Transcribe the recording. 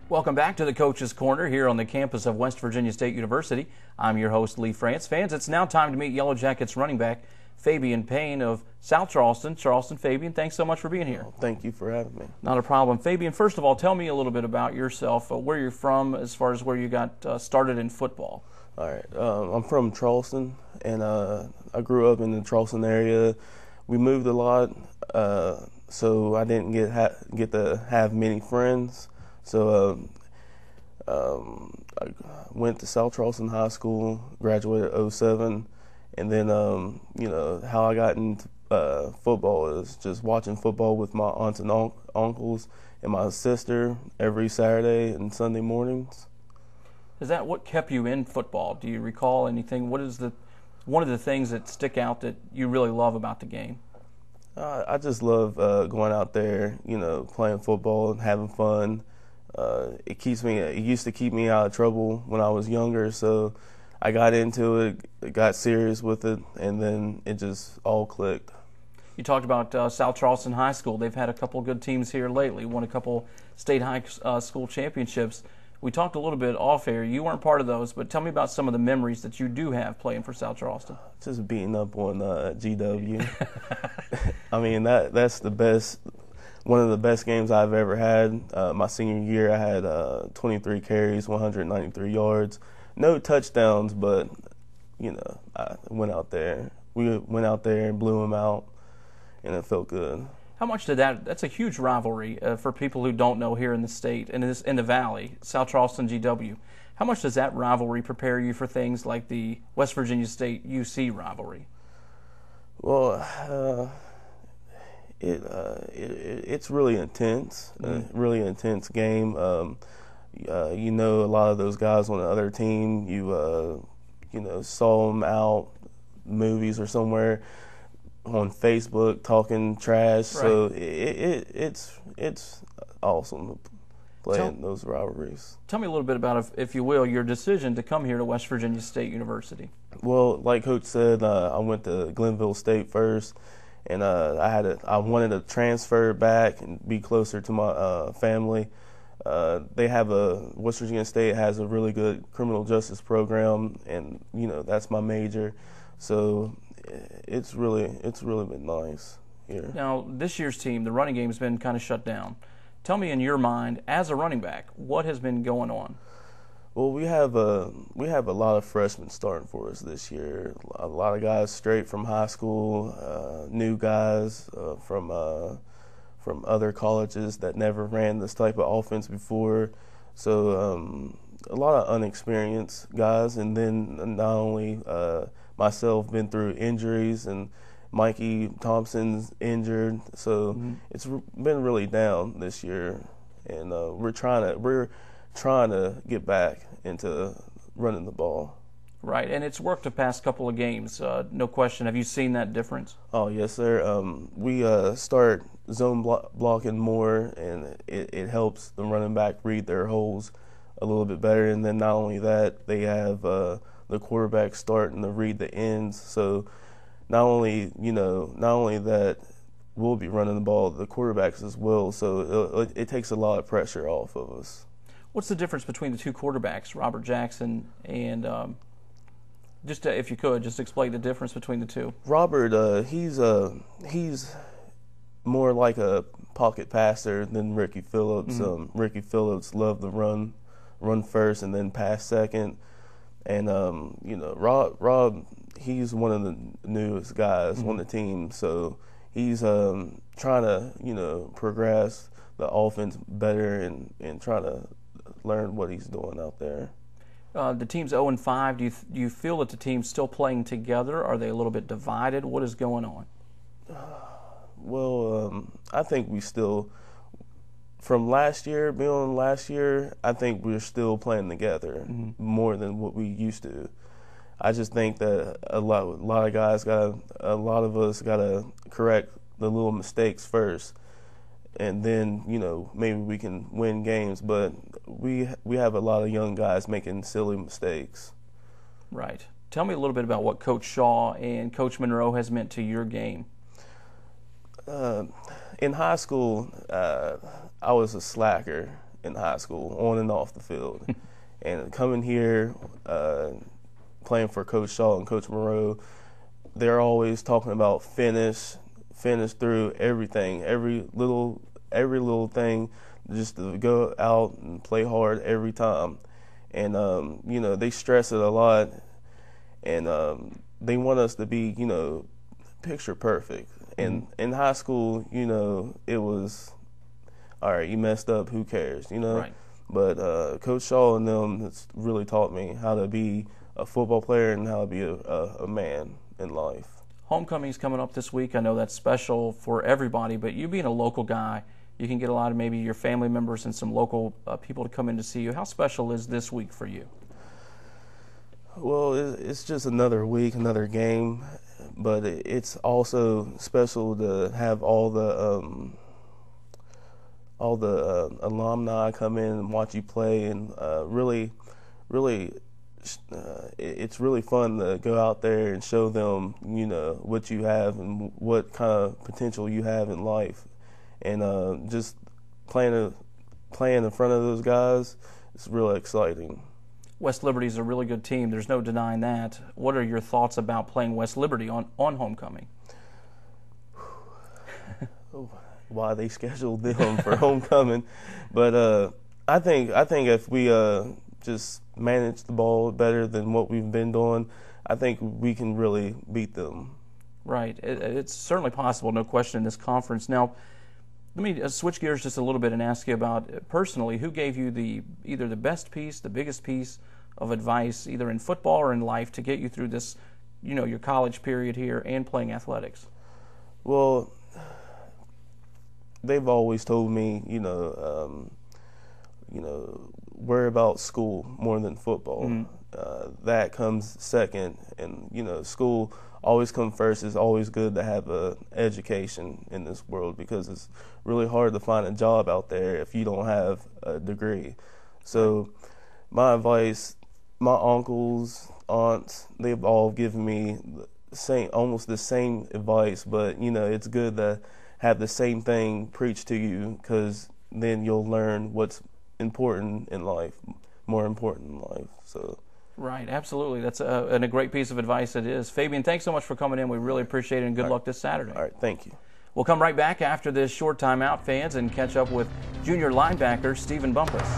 Welcome back to the Coach's Corner here on the campus of West Virginia State University. I'm your host, Lee France. Fans, it's now time to meet Yellow Jackets running back Fabian Payne of South Charleston. Charleston, Fabian, thanks so much for being here. Oh, thank you for having me. Not a problem. Fabian, first of all, tell me a little bit about yourself, where you're from as far as where you got started in football. All right. I'm from Charleston, and I grew up in the Charleston area. We moved a lot, so I didn't get to have many friends. So I went to South Charleston High School, graduated in 2007, and then how I got into football is just watching football with my aunts and uncles and my sister every Saturday and Sunday mornings. Is that what kept you in football? Do you recall anything? What is one of the things that stick out that you really love about the game? I just love going out there, playing football and having fun. It used to keep me out of trouble when I was younger, so I got into it, got serious with it, and then it just all clicked. You talked about South Charleston High School. They've had a couple good teams here lately, won a couple state high school championships. We talked a little bit off air. You weren't part of those, but tell me about some of the memories that you do have playing for South Charleston. Just beating up on GW. I mean, that's the best. One of the best games I've ever had. My senior year, I had 23 carries, 193 yards. No touchdowns, but, I went out there. We went out there and blew them out, and it felt good. How much did that's a huge rivalry for people who don't know here in the state and in the Valley, South Charleston GW. How much does that rivalry prepare you for things like the West Virginia State UC rivalry? Well, it's really intense, really intense game. A lot of those guys on the other team. You saw them out movies or somewhere on Facebook talking trash. Right. So it's awesome to play in those rivalries. Tell me a little bit about, if you will, your decision to come here to West Virginia State University. Well, like Coach said, I went to Glenville State first. And I wanted to transfer back and be closer to my family. West Virginia State has a really good criminal justice program, and that's my major. So it's really been nice here. Now, this year's team, the running game has been kind of shut down. Tell me, in your mind, as a running back, what has been going on? Well, we have a lot of freshmen starting for us this year. A lot of guys straight from high school, new guys from other colleges that never ran this type of offense before. So a lot of unexperienced guys, and then not only myself been through injuries, and Mikey Thompson's injured, so it's been really down this year, and we're trying to get back into running the ball. Right, and it's worked the past couple of games, no question. Have you seen that difference? Oh, yes, sir. We start zone blocking more, and it helps the running back read their holes a little bit better. And then not only that, they have the quarterback starting to read the ends. So not only that we'll be running the ball, the quarterbacks as well. So it takes a lot of pressure off of us. What's the difference between the two quarterbacks, Robert Jackson and if you could, just explain the difference between the two. Robert, he's more like a pocket passer than Ricky Phillips. Ricky Phillips loved the run first and then pass second. And Rob, he's one of the newest guys on the team, so he's trying to progress the offense better and trying to learn what he's doing out there. The team's 0-5. Do you feel that the team's still playing together? Are they a little bit divided? What is going on? Well, I think we still, from last year, I think we're still playing together more than what we used to. I just think that a lot of us gotta correct the little mistakes first, and then maybe we can win games. But we have a lot of young guys making silly mistakes. Right. Tell me a little bit about what Coach Shaw and Coach Monroe has meant to your game. In high school, I was a slacker in high school, on and off the field. And coming here, playing for Coach Shaw and Coach Monroe, they're always talking about finish through everything, every little thing, just to go out and play hard every time. And they stress it a lot, and they want us to be picture perfect. And in high school, it was, all right, you messed up, who cares, Right. But Coach Shaw and them has really taught me how to be a football player and how to be a man in life. Homecoming's coming up this week. I know that's special for everybody, but you being a local guy, you can get a lot of maybe your family members and some local people to come in to see you. How special is this week for you? Well, it's just another week, another game, but it's also special to have all the alumni come in and watch you play, and it's really fun to go out there and show them what you have and what kind of potential you have in life, and just playing in front of those guys is really exciting. West Liberty's a really good team. There's no denying that. What are your thoughts about playing West Liberty on homecoming? Why they scheduled them for homecoming, but I think if we just manage the ball better than what we've been doing, I think we can really beat them. Right. It's certainly possible, no question, in this conference. Now, let me switch gears just a little bit and ask you about, personally, who gave you either the best piece, the biggest piece of advice, either in football or in life, to get you through this, your college period here and playing athletics? Well, they've always told me, worry about school more than football. Mm-hmm. That comes second, and school always comes first. It's always good to have an education in this world, because it's really hard to find a job out there if you don't have a degree. So my advice, my uncles, aunts, they've all given me almost the same advice, but it's good to have the same thing preached to you, because then you'll learn what's important in life, more important in life. So. Right, absolutely. That's a great piece of advice it is. Fabian, thanks so much for coming in. We really appreciate it, and good luck this Saturday. All right, thank you. We'll come right back after this short timeout, fans, and catch up with junior linebacker Stephen Bumpus.